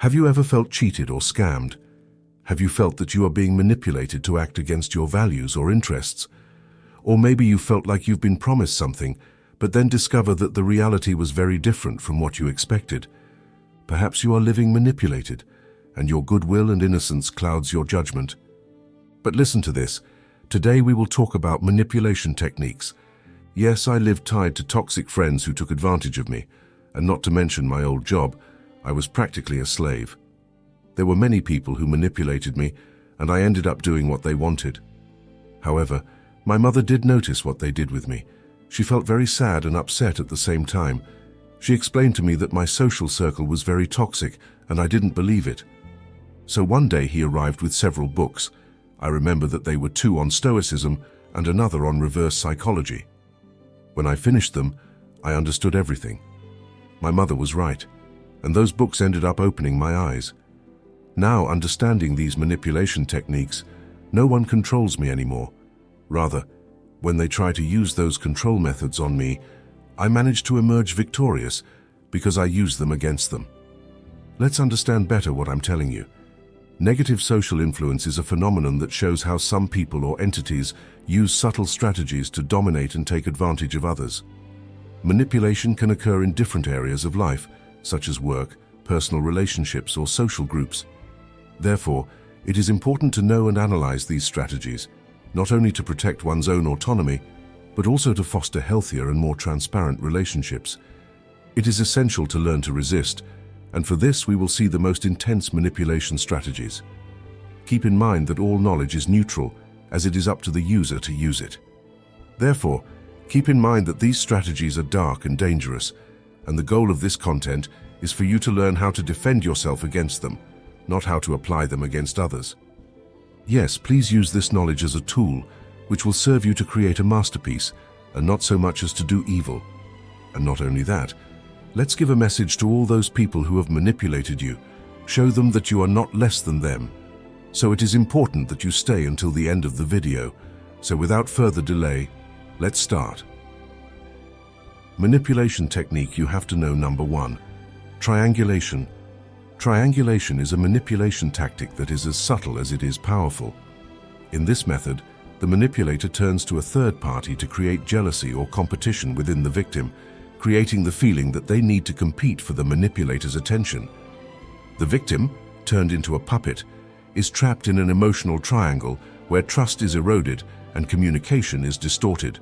Have you ever felt cheated or scammed? Have you felt that you are being manipulated to act against your values or interests? Or maybe you felt like you've been promised something, but then discover that the reality was very different from what you expected. Perhaps you are living manipulated, and your goodwill and innocence clouds your judgment. But listen to this. Today we will talk about manipulation techniques. Yes, I lived tied to toxic friends who took advantage of me, and not to mention my old job, I was practically a slave. There were many people who manipulated me, and I ended up doing what they wanted. However, my mother did notice what they did with me. She felt very sad and upset at the same time. She explained to me that my social circle was very toxic, and I didn't believe it. So one day he arrived with several books. I remember that they were 2 on Stoicism and another on reverse psychology. When I finished them, I understood everything. My mother was right, and those books ended up opening my eyes. Now, understanding these manipulation techniques, no one controls me anymore. Rather, when they try to use those control methods on me, I manage to emerge victorious because I use them against them. Let's understand better what I'm telling you. Negative social influence is a phenomenon that shows how some people or entities use subtle strategies to dominate and take advantage of others. Manipulation can occur in different areas of life, such as work, personal relationships, or social groups. Therefore, it is important to know and analyze these strategies, not only to protect one's own autonomy, but also to foster healthier and more transparent relationships. It is essential to learn to resist, and for this we will see the most intense manipulation strategies. Keep in mind that all knowledge is neutral, as it is up to the user to use it. Therefore, keep in mind that these strategies are dark and dangerous, and the goal of this content is for you to learn how to defend yourself against them, not how to apply them against others. Yes, please use this knowledge as a tool, which will serve you to create a masterpiece, and not so much as to do evil. And not only that, let's give a message to all those people who have manipulated you. Show them that you are not less than them. So it is important that you stay until the end of the video. So without further delay, let's start. Manipulation technique you have to know. Number 1. Triangulation. Triangulation is a manipulation tactic that is as subtle as it is powerful. In this method, the manipulator turns to a third party to create jealousy or competition within the victim, creating the feeling that they need to compete for the manipulator's attention. The victim, turned into a puppet, is trapped in an emotional triangle where trust is eroded and communication is distorted.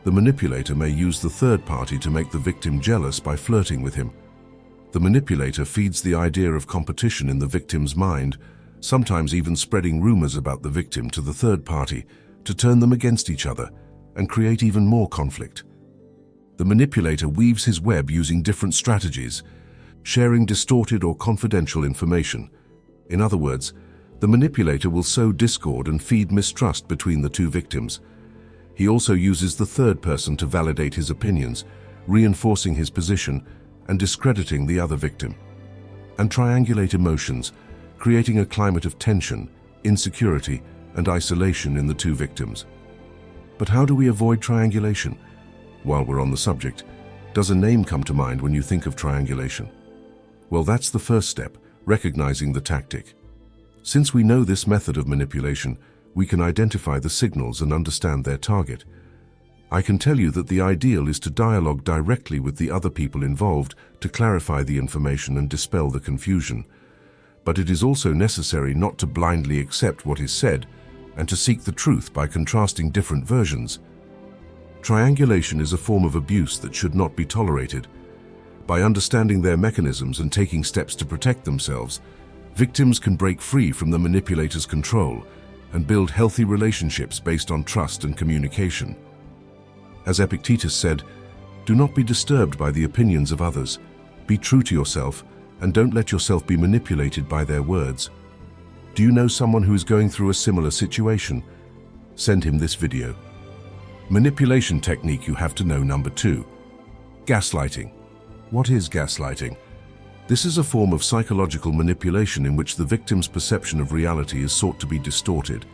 The manipulator may use the third party to make the victim jealous by flirting with him. The manipulator feeds the idea of competition in the victim's mind, sometimes even spreading rumors about the victim to the third party to turn them against each other and create even more conflict. The manipulator weaves his web using different strategies, sharing distorted or confidential information. In other words, the manipulator will sow discord and feed mistrust between the 2 victims. He also uses the third person to validate his opinions, reinforcing his position and discrediting the other victim. And triangulate emotions, creating a climate of tension, insecurity, and isolation in the 2 victims. But how do we avoid triangulation? While we're on the subject, does a name come to mind when you think of triangulation? Well, that's the first step, recognizing the tactic. Since we know this method of manipulation, we can identify the signals and understand their target. I can tell you that the ideal is to dialogue directly with the other people involved to clarify the information and dispel the confusion. But it is also necessary not to blindly accept what is said and to seek the truth by contrasting different versions. Triangulation is a form of abuse that should not be tolerated. By understanding their mechanisms and taking steps to protect themselves, victims can break free from the manipulator's control and build healthy relationships based on trust and communication. As Epictetus said, "Do not be disturbed by the opinions of others. Be true to yourself and don't let yourself be manipulated by their words." Do you know someone who is going through a similar situation? Send him this video. Manipulation technique you have to know. Number 2. Gaslighting. What is gaslighting? This is a form of psychological manipulation in which the victim's perception of reality is sought to be distorted.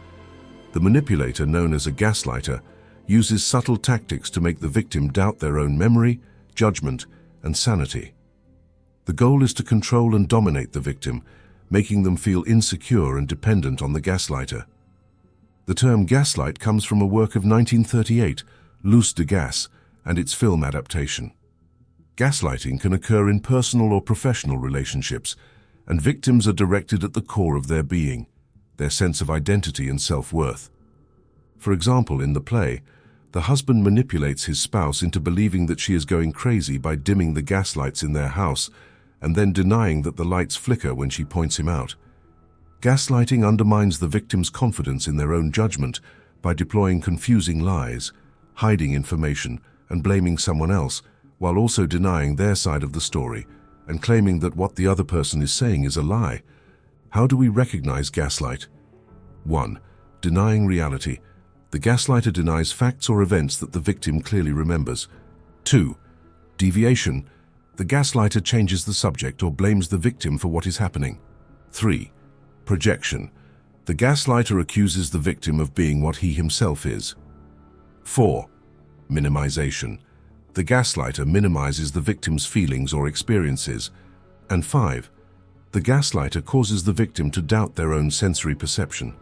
The manipulator, known as a gaslighter, uses subtle tactics to make the victim doubt their own memory, judgment, and sanity. The goal is to control and dominate the victim, making them feel insecure and dependent on the gaslighter. The term gaslight comes from a work of 1938, Luce de Gas, and its film adaptation. Gaslighting can occur in personal or professional relationships, and victims are directed at the core of their being, their sense of identity and self-worth. For example, in the play, the husband manipulates his spouse into believing that she is going crazy by dimming the gas lights in their house and then denying that the lights flicker when she points him out. Gaslighting undermines the victim's confidence in their own judgment by deploying confusing lies, hiding information, and blaming someone else, while also denying their side of the story and claiming that what the other person is saying is a lie. How do we recognize gaslight? 1. Denying reality. The gaslighter denies facts or events that the victim clearly remembers. 2. Deviation. The gaslighter changes the subject or blames the victim for what is happening. 3. Projection. The gaslighter accuses the victim of being what he himself is. 4. Minimization. The gaslighter minimizes the victim's feelings or experiences. And 5. The gaslighter causes the victim to doubt their own sensory perception.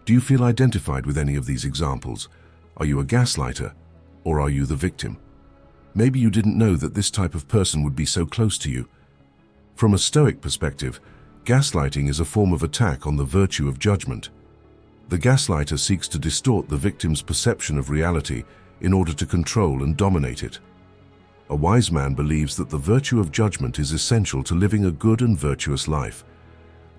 Do you feel identified with any of these examples? Are you a gaslighter, or are you the victim? Maybe you didn't know that this type of person would be so close to you. From a Stoic perspective, gaslighting is a form of attack on the virtue of judgment. The gaslighter seeks to distort the victim's perception of reality in order to control and dominate it. A wise man believes that the virtue of judgment is essential to living a good and virtuous life.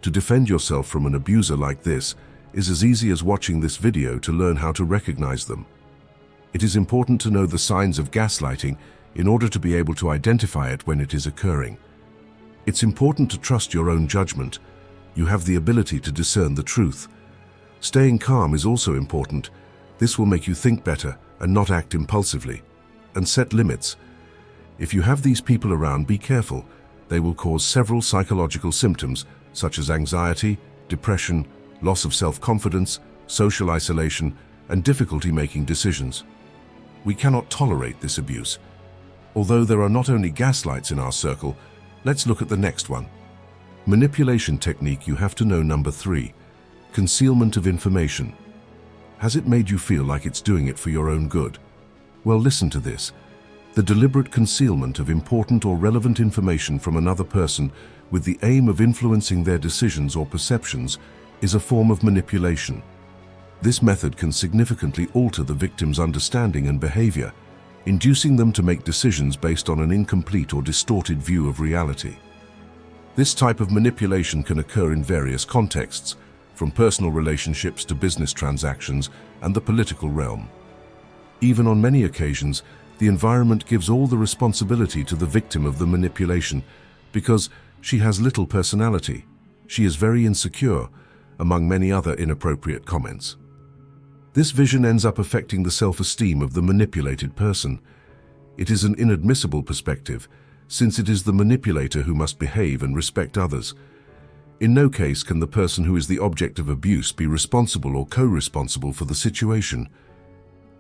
To defend yourself from an abuser like this is as easy as watching this video to learn how to recognize them. It is important to know the signs of gaslighting in order to be able to identify it when it is occurring. It's important to trust your own judgment. You have the ability to discern the truth. Staying calm is also important. This will make you think better and not act impulsively. And set limits. If you have these people around, be careful. They will cause several psychological symptoms such as anxiety, depression, loss of self-confidence, social isolation, and difficulty making decisions. We cannot tolerate this abuse. Although there are not only gaslights in our circle, let's look at the next one. Manipulation technique you have to know number 3. Concealment of information. Has it made you feel like it's doing it for your own good? Well, listen to this. The deliberate concealment of important or relevant information from another person with the aim of influencing their decisions or perceptions is a form of manipulation. This method can significantly alter the victim's understanding and behavior, inducing them to make decisions based on an incomplete or distorted view of reality. This type of manipulation can occur in various contexts, from personal relationships to business transactions and the political realm. Even on many occasions, the environment gives all the responsibility to the victim of the manipulation because she has little personality, she is very insecure, among many other inappropriate comments. This vision ends up affecting the self-esteem of the manipulated person. It is an inadmissible perspective, since it is the manipulator who must behave and respect others. In no case can the person who is the object of abuse be responsible or co-responsible for the situation.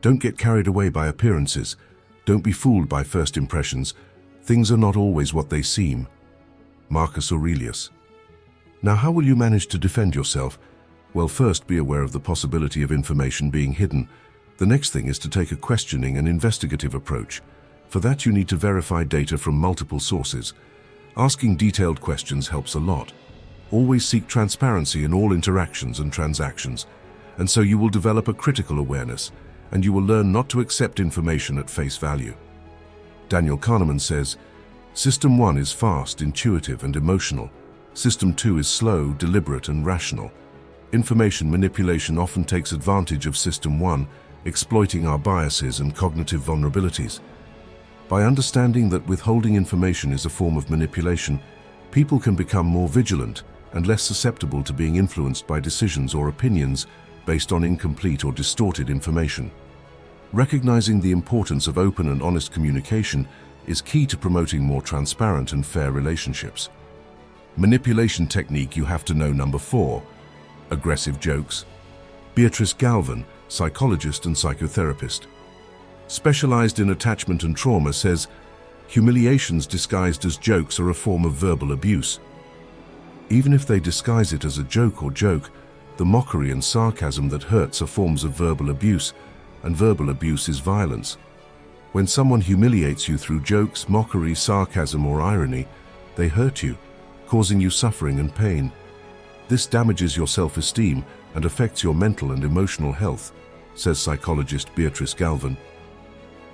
Don't get carried away by appearances. Don't be fooled by first impressions. Things are not always what they seem. Marcus Aurelius. Now, how will you manage to defend yourself? Well, first, be aware of the possibility of information being hidden. The next thing is to take a questioning and investigative approach. For that, you need to verify data from multiple sources. Asking detailed questions helps a lot. Always seek transparency in all interactions and transactions, and so you will develop a critical awareness, and you will learn not to accept information at face value. Daniel Kahneman says, System 1 is fast, intuitive, and emotional. System 2 is slow, deliberate, and rational. Information manipulation often takes advantage of System 1, exploiting our biases and cognitive vulnerabilities. By understanding that withholding information is a form of manipulation, people can become more vigilant and less susceptible to being influenced by decisions or opinions based on incomplete or distorted information. Recognizing the importance of open and honest communication is key to promoting more transparent and fair relationships. Manipulation technique you have to know number 4. Aggressive jokes. Beatrice Galvin, psychologist and psychotherapist, specialized in attachment and trauma, says, Humiliations disguised as jokes are a form of verbal abuse. Even if they disguise it as a joke or joke, the mockery and sarcasm that hurts are forms of verbal abuse, and verbal abuse is violence. When someone humiliates you through jokes, mockery, sarcasm, or irony, they hurt you, causing you suffering and pain. This damages your self-esteem and affects your mental and emotional health, says psychologist Beatrice Galvin.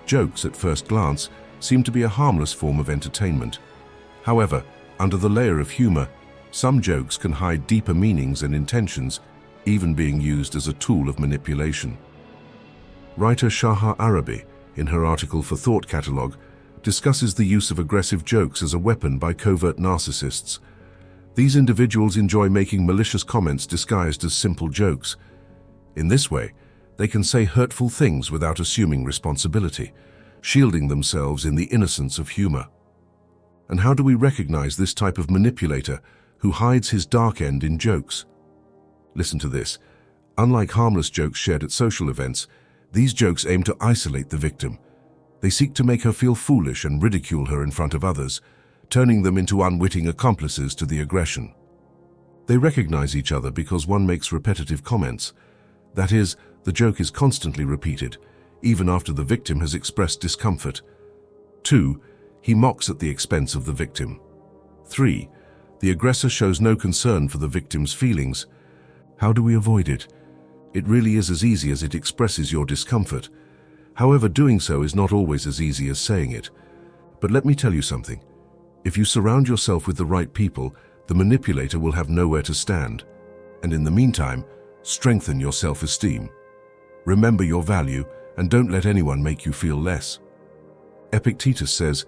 Jokes, at first glance, seem to be a harmless form of entertainment. However, under the layer of humor, some jokes can hide deeper meanings and intentions, even being used as a tool of manipulation. Writer Shaha Arabi, in her article for Thought Catalog, discusses the use of aggressive jokes as a weapon by covert narcissists. These individuals enjoy making malicious comments disguised as simple jokes. In this way, they can say hurtful things without assuming responsibility, shielding themselves in the innocence of humor. And how do we recognize this type of manipulator who hides his dark end in jokes? Listen to this. Unlike harmless jokes shared at social events, these jokes aim to isolate the victim. They seek to make her feel foolish and ridicule her in front of others, turning them into unwitting accomplices to the aggression. They recognize each other because one makes repetitive comments. That is, the joke is constantly repeated, even after the victim has expressed discomfort. 2. He mocks at the expense of the victim. 3. The aggressor shows no concern for the victim's feelings. How do we avoid it? It really is as easy as it expresses your discomfort. However, doing so is not always as easy as saying it. But let me tell you something. If you surround yourself with the right people, the manipulator will have nowhere to stand. And in the meantime, strengthen your self-esteem. Remember your value and don't let anyone make you feel less. Epictetus says,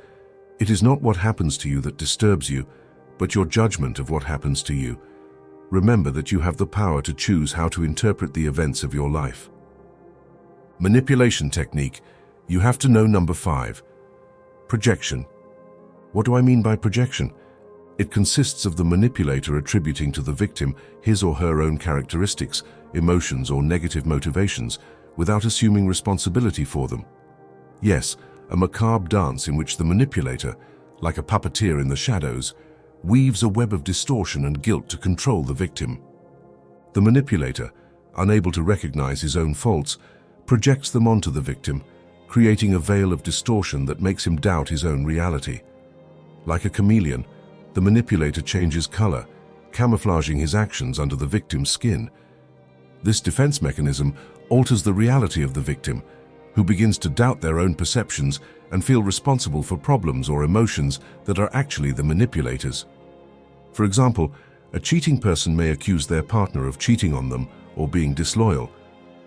"It is not what happens to you that disturbs you, but your judgment of what happens to you. Remember that you have the power to choose how to interpret the events of your life." Manipulation technique. You have to know number 5. Projection. What do I mean by projection? It consists of the manipulator attributing to the victim his or her own characteristics, emotions, or negative motivations, without assuming responsibility for them. Yes, a macabre dance in which the manipulator, like a puppeteer in the shadows, weaves a web of distortion and guilt to control the victim. The manipulator, unable to recognize his own faults, projects them onto the victim, creating a veil of distortion that makes him doubt his own reality. Like a chameleon, the manipulator changes color, camouflaging his actions under the victim's skin. This defense mechanism alters the reality of the victim, who begins to doubt their own perceptions and feel responsible for problems or emotions that are actually the manipulator's. For example, a cheating person may accuse their partner of cheating on them or being disloyal,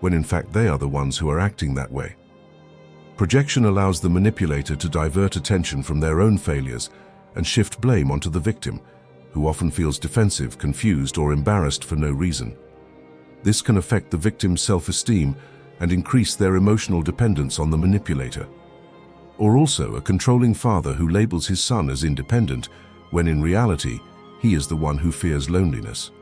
when in fact they are the ones who are acting that way. Projection allows the manipulator to divert attention from their own failures and shift blame onto the victim, who often feels defensive, confused, or embarrassed for no reason. This can affect the victim's self-esteem and increase their emotional dependence on the manipulator. Or also a controlling father who labels his son as independent, when in reality, he is the one who fears loneliness.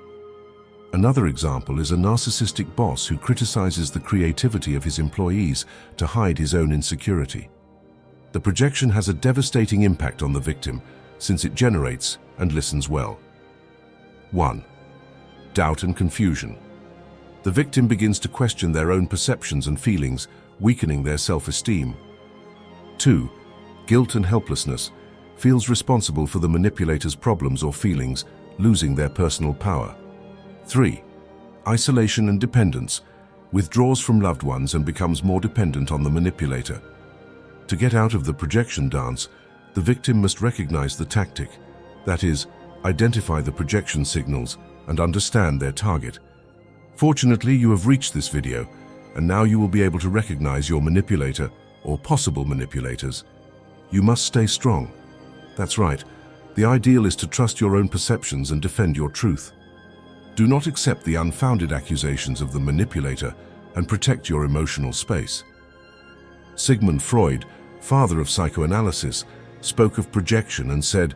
Another example is a narcissistic boss who criticizes the creativity of his employees to hide his own insecurity. The projection has a devastating impact on the victim, since it generates and listens well. 1. Doubt and confusion. The victim begins to question their own perceptions and feelings, weakening their self-esteem. 2. Guilt and helplessness. Feels responsible for the manipulator's problems or feelings, losing their personal power. 3. Isolation and dependence. Withdraws from loved ones and becomes more dependent on the manipulator. To get out of the projection dance, the victim must recognize the tactic, that is, identify the projection signals and understand their target. Fortunately, you have reached this video, and now you will be able to recognize your manipulator or possible manipulators. You must stay strong. That's right. The ideal is to trust your own perceptions and defend your truth. Do not accept the unfounded accusations of the manipulator and protect your emotional space. Sigmund Freud, father of psychoanalysis, spoke of projection and said,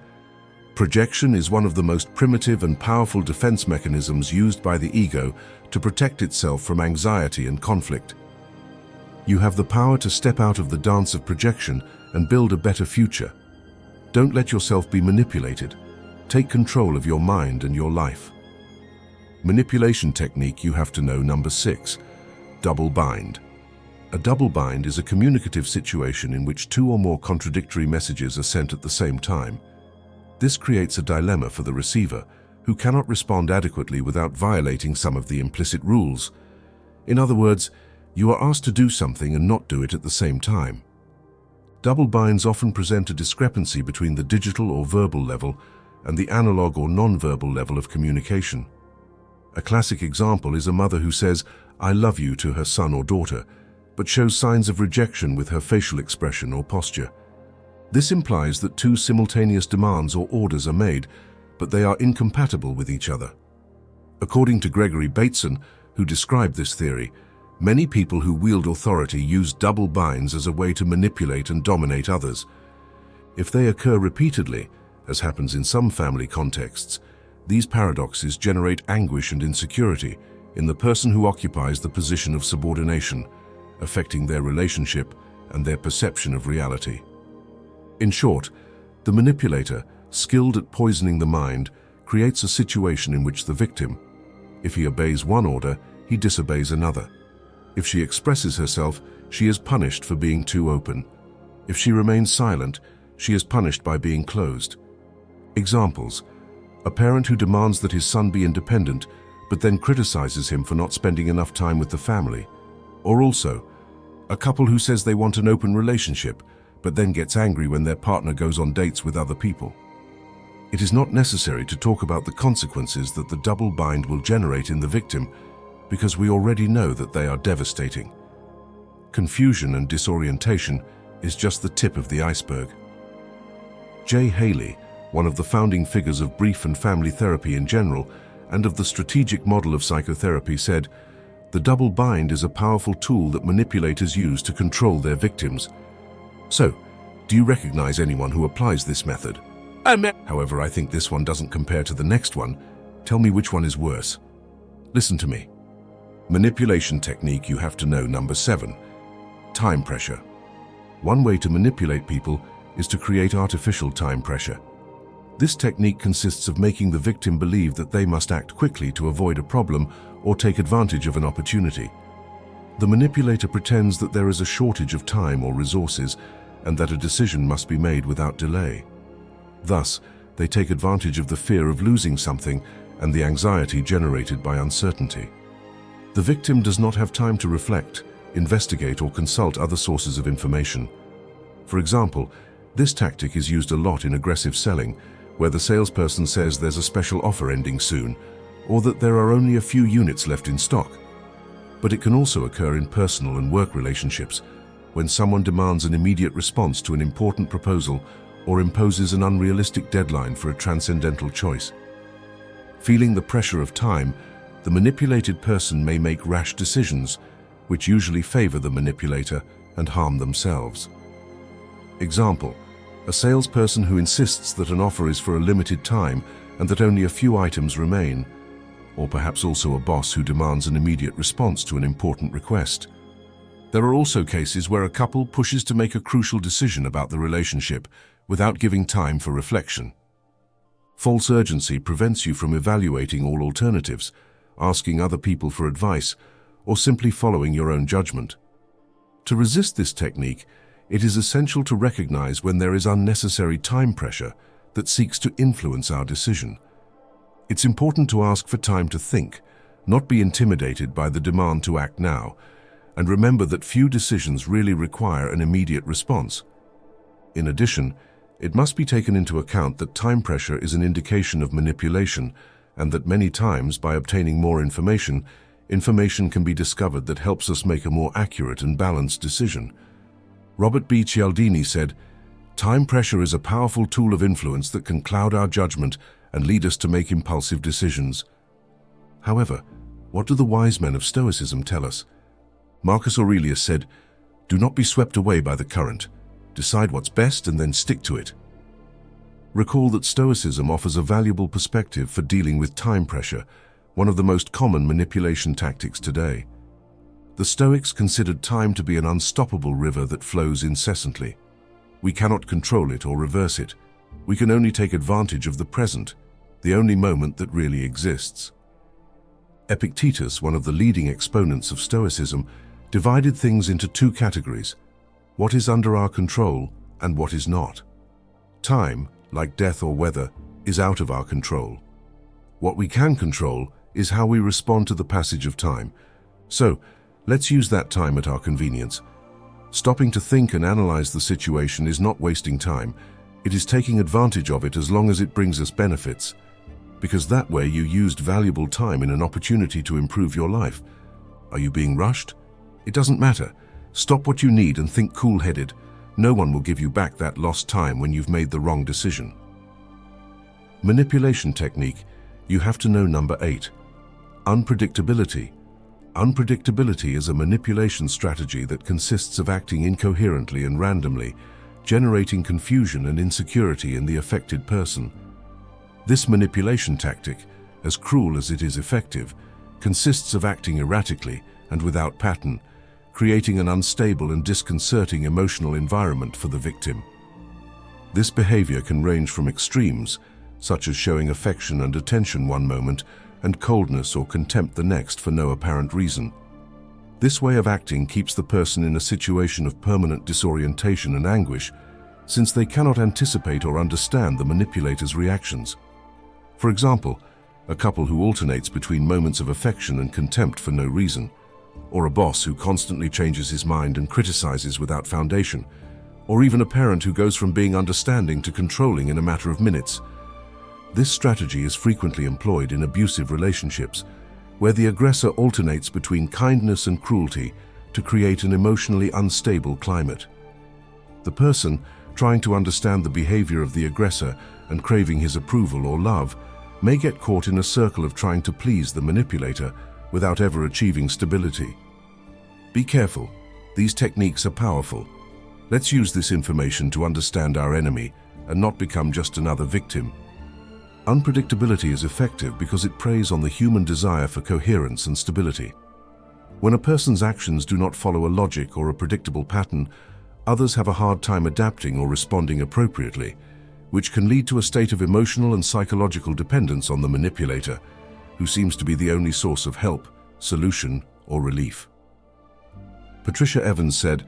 "Projection is one of the most primitive and powerful defense mechanisms used by the ego to protect itself from anxiety and conflict." You have the power to step out of the dance of projection and build a better future. Don't let yourself be manipulated. Take control of your mind and your life. Manipulation technique you have to know number 6. Double bind. A double bind is a communicative situation in which two or more contradictory messages are sent at the same time. This creates a dilemma for the receiver, who cannot respond adequately without violating some of the implicit rules. In other words, you are asked to do something and not do it at the same time. Double binds often present a discrepancy between the digital or verbal level and the analog or non-verbal level of communication. A classic example is a mother who says, "I love you" to her son or daughter, but shows signs of rejection with her facial expression or posture. This implies that two simultaneous demands or orders are made, but they are incompatible with each other. According to Gregory Bateson, who described this theory, many people who wield authority use double binds as a way to manipulate and dominate others. If they occur repeatedly, as happens in some family contexts, these paradoxes generate anguish and insecurity in the person who occupies the position of subordination, affecting their relationship and their perception of reality. In short, the manipulator, skilled at poisoning the mind, creates a situation in which the victim, if he obeys one order, he disobeys another. If she expresses herself, she is punished for being too open. If she remains silent, she is punished by being closed. Examples: a parent who demands that his son be independent, but then criticizes him for not spending enough time with the family. Or also, a couple who says they want an open relationship, but then gets angry when their partner goes on dates with other people. It is not necessary to talk about the consequences that the double bind will generate in the victim, because we already know that they are devastating. Confusion and disorientation is just the tip of the iceberg. J. Haley, one of the founding figures of brief and family therapy in general, and of the strategic model of psychotherapy, said, "The double bind is a powerful tool that manipulators use to control their victims." So, do you recognize anyone who applies this method? However, I think this one doesn't compare to the next one. Tell me which one is worse. Listen to me. Manipulation technique you have to know number 7. Time pressure. One way to manipulate people is to create artificial time pressure. This technique consists of making the victim believe that they must act quickly to avoid a problem or take advantage of an opportunity. The manipulator pretends that there is a shortage of time or resources and that a decision must be made without delay. Thus, they take advantage of the fear of losing something and the anxiety generated by uncertainty. The victim does not have time to reflect, investigate, or consult other sources of information. For example, this tactic is used a lot in aggressive selling, where the salesperson says there's a special offer ending soon, or that there are only a few units left in stock. But it can also occur in personal and work relationships, when someone demands an immediate response to an important proposal or imposes an unrealistic deadline for a transcendental choice. Feeling the pressure of time, the manipulated person may make rash decisions, which usually favor the manipulator and harm themselves. Example: a salesperson who insists that an offer is for a limited time and that only a few items remain, or perhaps also a boss who demands an immediate response to an important request. There are also cases where a couple pushes to make a crucial decision about the relationship without giving time for reflection. False urgency prevents you from evaluating all alternatives, asking other people for advice, or simply following your own judgment. To resist this technique, it is essential to recognize when there is unnecessary time pressure that seeks to influence our decision. It's important to ask for time to think, not be intimidated by the demand to act now, and remember that few decisions really require an immediate response. In addition, it must be taken into account that time pressure is an indication of manipulation, and that many times, by obtaining more information can be discovered that helps us make a more accurate and balanced decision. Robert B. Cialdini said, "Time pressure is a powerful tool of influence that can cloud our judgment and lead us to make impulsive decisions." However, what do the wise men of Stoicism tell us? Marcus Aurelius said, "Do not be swept away by the current. Decide what's best and then stick to it." Recall that Stoicism offers a valuable perspective for dealing with time pressure, one of the most common manipulation tactics today. The Stoics considered time to be an unstoppable river that flows incessantly. We cannot control it or reverse it, We can only take advantage of the present, the only moment that really exists. Epictetus, one of the leading exponents of Stoicism, divided things into two categories: what is under our control and what is not. Time, like death or weather, is out of our control. What we can control is how we respond to the passage of time. So, let's use that time at our convenience. Stopping to think and analyze the situation is not wasting time. It is taking advantage of it as long as it brings us benefits. Because that way you used valuable time in an opportunity to improve your life. Are you being rushed? It doesn't matter. Stop what you need and think cool-headed. No one will give you back that lost time when you've made the wrong decision. Manipulation technique. You have to know number 8. Unpredictability. Unpredictability is a manipulation strategy that consists of acting incoherently and randomly, generating confusion and insecurity in the affected person. This manipulation tactic, as cruel as it is effective, consists of acting erratically and without pattern, creating an unstable and disconcerting emotional environment for the victim. This behavior can range from extremes, such as showing affection and attention one moment and coldness or contempt the next for no apparent reason. This way of acting keeps the person in a situation of permanent disorientation and anguish, since they cannot anticipate or understand the manipulator's reactions. For example, a couple who alternates between moments of affection and contempt for no reason, or a boss who constantly changes his mind and criticizes without foundation, or even a parent who goes from being understanding to controlling in a matter of minutes. This strategy is frequently employed in abusive relationships, where the aggressor alternates between kindness and cruelty to create an emotionally unstable climate. The person, trying to understand the behavior of the aggressor and craving his approval or love, may get caught in a circle of trying to please the manipulator without ever achieving stability. Be careful. These techniques are powerful. Let's use this information to understand our enemy and not become just another victim. Unpredictability is effective because it preys on the human desire for coherence and stability. When a person's actions do not follow a logic or a predictable pattern, others have a hard time adapting or responding appropriately, which can lead to a state of emotional and psychological dependence on the manipulator, who seems to be the only source of help, solution, or relief. Patricia Evans said,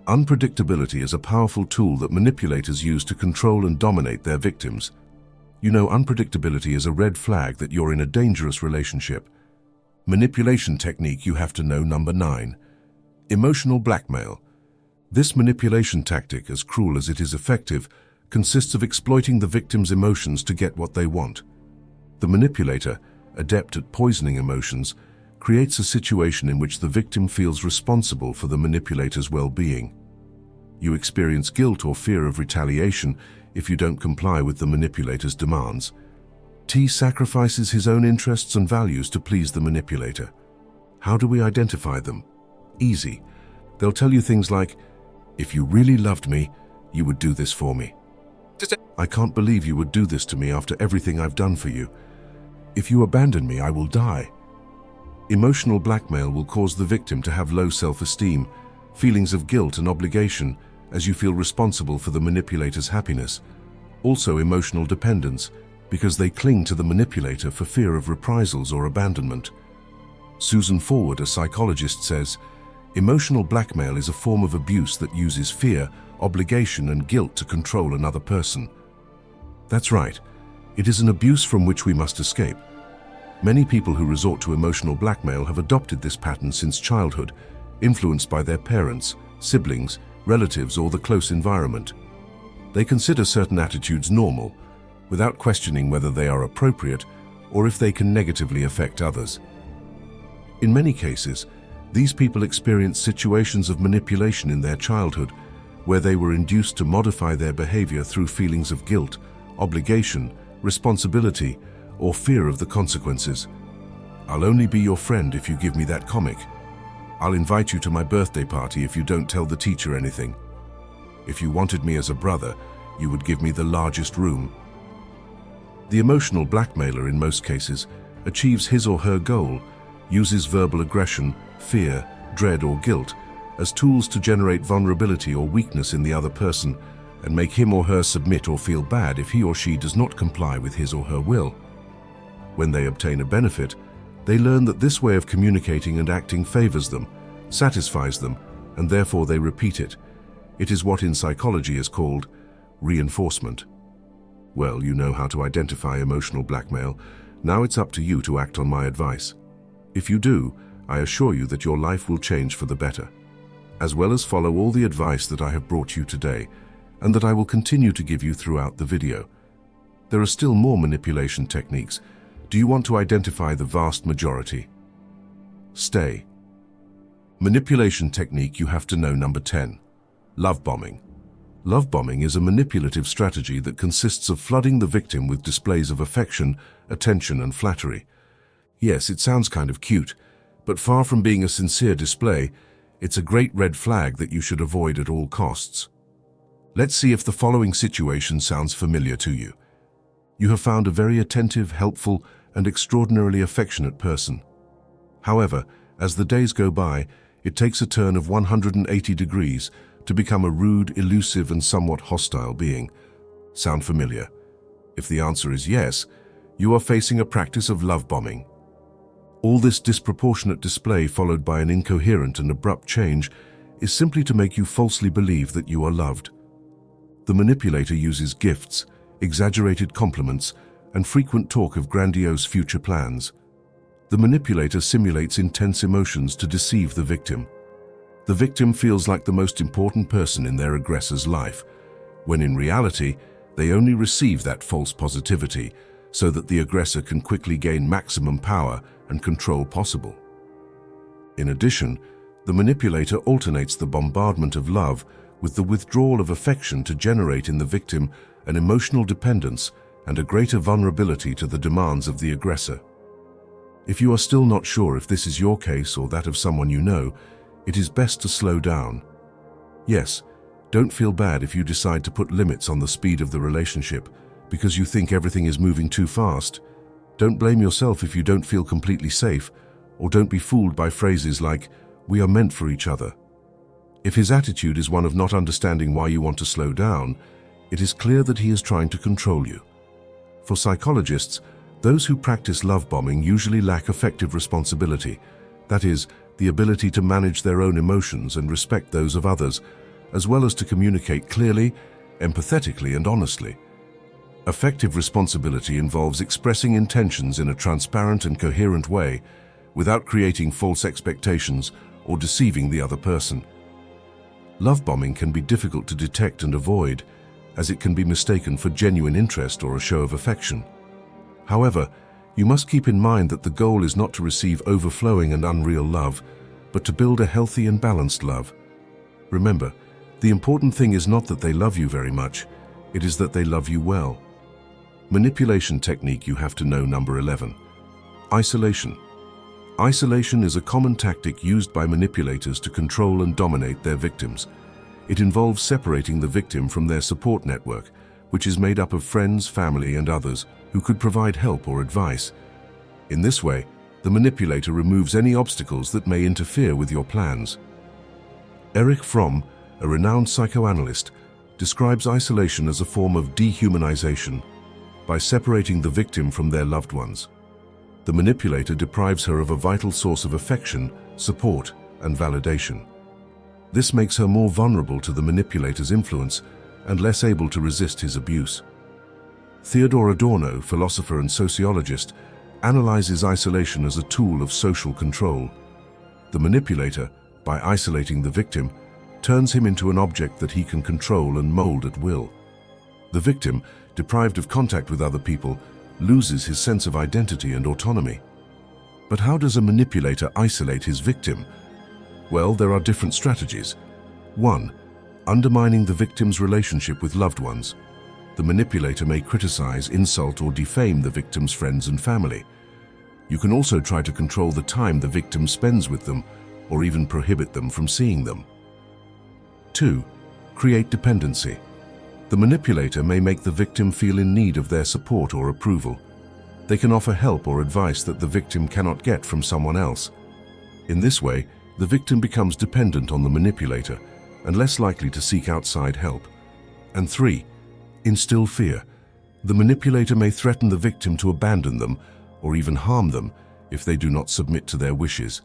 "Unpredictability is a powerful tool that manipulators use to control and dominate their victims. You know, unpredictability is a red flag that you're in a dangerous relationship." Manipulation technique you have to know number 9. Emotional blackmail. This manipulation tactic, as cruel as it is effective, consists of exploiting the victim's emotions to get what they want. The manipulator, adept at poisoning emotions, creates a situation in which the victim feels responsible for the manipulator's well-being. You experience guilt or fear of retaliation if you don't comply with the manipulator's demands. T sacrifices his own interests and values to please the manipulator. How do we identify them? Easy. They'll tell you things like, "If you really loved me, you would do this for me. I can't believe you would do this to me after everything I've done for you. If you abandon me, I will die." Emotional blackmail will cause the victim to have low self-esteem, feelings of guilt and obligation as you feel responsible for the manipulator's happiness. Also emotional dependence, because they cling to the manipulator for fear of reprisals or abandonment. Susan Forward, a psychologist, says, "Emotional blackmail is a form of abuse that uses fear, obligation, and guilt to control another person." That's right. It is an abuse from which we must escape. Many people who resort to emotional blackmail have adopted this pattern since childhood, influenced by their parents, siblings, relatives, or the close environment. They consider certain attitudes normal, without questioning whether they are appropriate or if they can negatively affect others. In many cases, these people experience situations of manipulation in their childhood where they were induced to modify their behavior through feelings of guilt, obligation, responsibility, or fear of the consequences. "I'll only be your friend if you give me that comic. I'll invite you to my birthday party if you don't tell the teacher anything. If you wanted me as a brother, you would give me the largest room." The emotional blackmailer, in most cases, achieves his or her goal, uses verbal aggression, fear, dread, or guilt as tools to generate vulnerability or weakness in the other person, and make him or her submit or feel bad if he or she does not comply with his or her will. When they obtain a benefit, they learn that this way of communicating and acting favors them, satisfies them, and therefore they repeat it. It is what in psychology is called reinforcement. Well, you know how to identify emotional blackmail. Now it's up to you to act on my advice. If you do, I assure you that your life will change for the better, as well as follow all the advice that I have brought you today, and that I will continue to give you throughout the video. There are still more manipulation techniques. Do you want to identify the vast majority? Stay. Manipulation technique you have to know number 10. Love bombing. Love bombing is a manipulative strategy that consists of flooding the victim with displays of affection, attention, and flattery. Yes, it sounds kind of cute, but far from being a sincere display, it's a great red flag that you should avoid at all costs. Let's see if the following situation sounds familiar to you. You have found a very attentive, helpful, and extraordinarily affectionate person. However, as the days go by, it takes a turn of 180 degrees to become a rude, elusive, and somewhat hostile being. Sound familiar? If the answer is yes, you are facing a practice of love bombing. All this disproportionate display followed by an incoherent and abrupt change is simply to make you falsely believe that you are loved. The manipulator uses gifts, exaggerated compliments, and frequent talk of grandiose future plans. The manipulator simulates intense emotions to deceive the victim. The victim feels like the most important person in their aggressor's life, when in reality, they only receive that false positivity so that the aggressor can quickly gain maximum power and control possible. In addition, the manipulator alternates the bombardment of love with the withdrawal of affection to generate in the victim an emotional dependence and a greater vulnerability to the demands of the aggressor. If you are still not sure if this is your case or that of someone you know, it is best to slow down. Yes, don't feel bad if you decide to put limits on the speed of the relationship because you think everything is moving too fast. Don't blame yourself if you don't feel completely safe, or don't be fooled by phrases like, "We are meant for each other." If his attitude is one of not understanding why you want to slow down, it is clear that he is trying to control you. For psychologists, those who practice love bombing usually lack effective responsibility, that is, the ability to manage their own emotions and respect those of others, as well as to communicate clearly, empathetically, and honestly. Effective responsibility involves expressing intentions in a transparent and coherent way, without creating false expectations or deceiving the other person. Love bombing can be difficult to detect and avoid, as it can be mistaken for genuine interest or a show of affection. However, you must keep in mind that the goal is not to receive overflowing and unreal love, but to build a healthy and balanced love. Remember, the important thing is not that they love you very much, it is that they love you well. Manipulation technique you have to know number 11. Isolation. Isolation is a common tactic used by manipulators to control and dominate their victims. It involves separating the victim from their support network, which is made up of friends, family, and others who could provide help or advice. In this way, the manipulator removes any obstacles that may interfere with your plans. Erich Fromm, a renowned psychoanalyst, describes isolation as a form of dehumanization. By separating the victim from their loved ones, the manipulator deprives her of a vital source of affection, support, and validation. This makes her more vulnerable to the manipulator's influence and less able to resist his abuse. Theodor Adorno, philosopher and sociologist, analyzes isolation as a tool of social control. The manipulator, by isolating the victim, turns him into an object that he can control and mold at will. The victim, deprived of contact with other people, loses his sense of identity and autonomy. But how does a manipulator isolate his victim? Well, there are different strategies. 1. Undermining the victim's relationship with loved ones. The manipulator may criticize, insult, or defame the victim's friends and family. You can also try to control the time the victim spends with them, or even prohibit them from seeing them. 2. Create dependency. The manipulator may make the victim feel in need of their support or approval. They can offer help or advice that the victim cannot get from someone else. In this way, the victim becomes dependent on the manipulator and less likely to seek outside help. And 3. Instill fear. The manipulator may threaten the victim to abandon them or even harm them if they do not submit to their wishes.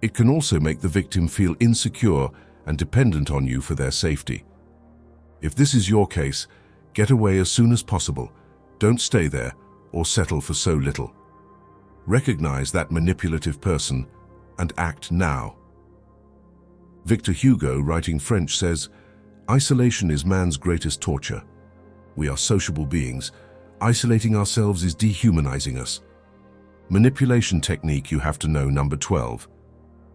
It can also make the victim feel insecure and dependent on you for their safety. If this is your case, get away as soon as possible. Don't stay there or settle for so little. Recognize that manipulative person and act now. Victor Hugo, writing French, says, "Isolation is man's greatest torture. We are sociable beings. Isolating ourselves is dehumanizing us." Manipulation technique you have to know, number 12.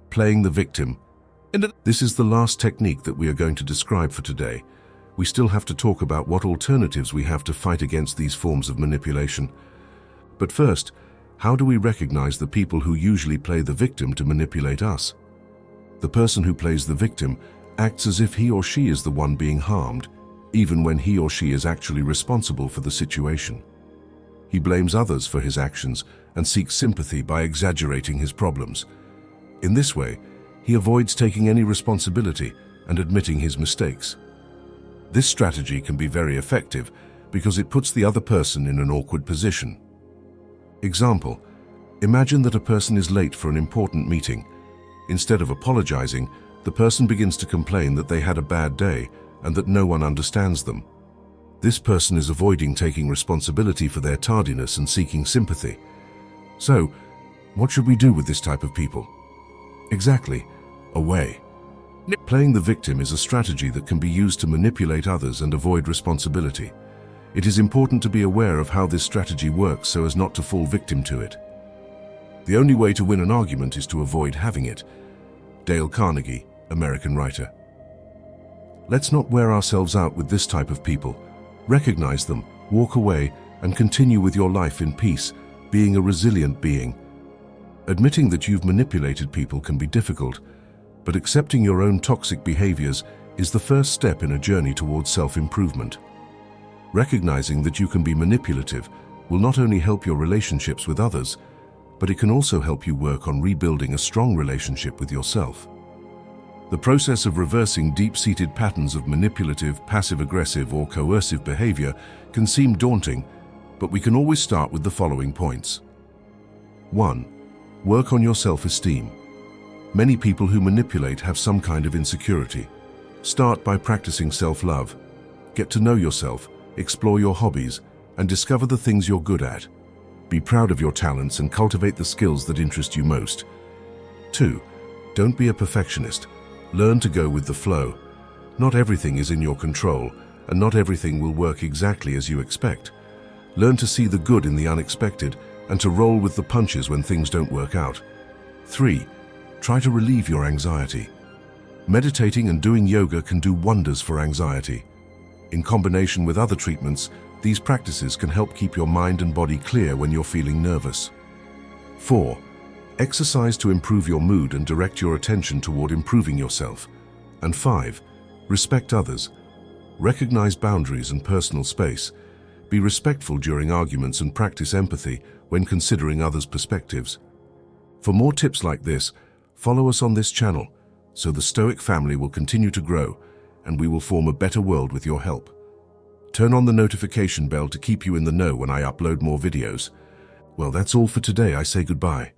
Playing the victim. This is the last technique that we are going to describe for today. We still have to talk about what alternatives we have to fight against these forms of manipulation. But first, how do we recognize the people who usually play the victim to manipulate us? The person who plays the victim acts as if he or she is the one being harmed, even when he or she is actually responsible for the situation. He blames others for his actions and seeks sympathy by exaggerating his problems. In this way, he avoids taking any responsibility and admitting his mistakes. This strategy can be very effective because it puts the other person in an awkward position. Example: imagine that a person is late for an important meeting. Instead of apologizing, the person begins to complain that they had a bad day and that no one understands them. This person is avoiding taking responsibility for their tardiness and seeking sympathy. So, what should we do with this type of people? Exactly, away. Playing the victim is a strategy that can be used to manipulate others and avoid responsibility. It is important to be aware of how this strategy works so as not to fall victim to it. The only way to win an argument is to avoid having it. Dale Carnegie, American writer. Let's not wear ourselves out with this type of people. Recognize them, walk away, and continue with your life in peace, being a resilient being. Admitting that you've manipulated people can be difficult, but accepting your own toxic behaviors is the first step in a journey towards self-improvement. Recognizing that you can be manipulative will not only help your relationships with others, but it can also help you work on rebuilding a strong relationship with yourself. The process of reversing deep-seated patterns of manipulative, passive-aggressive, or coercive behavior can seem daunting, but we can always start with the following points. 1. Work on your self-esteem. Many people who manipulate have some kind of insecurity. Start by practicing self-love. Get to know yourself, explore your hobbies, and discover the things you're good at. Be proud of your talents and cultivate the skills that interest you most. 2. Don't be a perfectionist. Learn to go with the flow. Not everything is in your control, and not everything will work exactly as you expect. Learn to see the good in the unexpected and to roll with the punches when things don't work out. 3. Try to relieve your anxiety. Meditating and doing yoga can do wonders for anxiety. In combination with other treatments, these practices can help keep your mind and body clear when you're feeling nervous. 4. Exercise to improve your mood and direct your attention toward improving yourself. And 5. Respect others. Recognize boundaries and personal space. Be respectful during arguments and practice empathy when considering others' perspectives. For more tips like this, follow us on this channel so the Stoic family will continue to grow and we will form a better world with your help. Turn on the notification bell to keep you in the know when I upload more videos. Well, that's all for today. I say goodbye.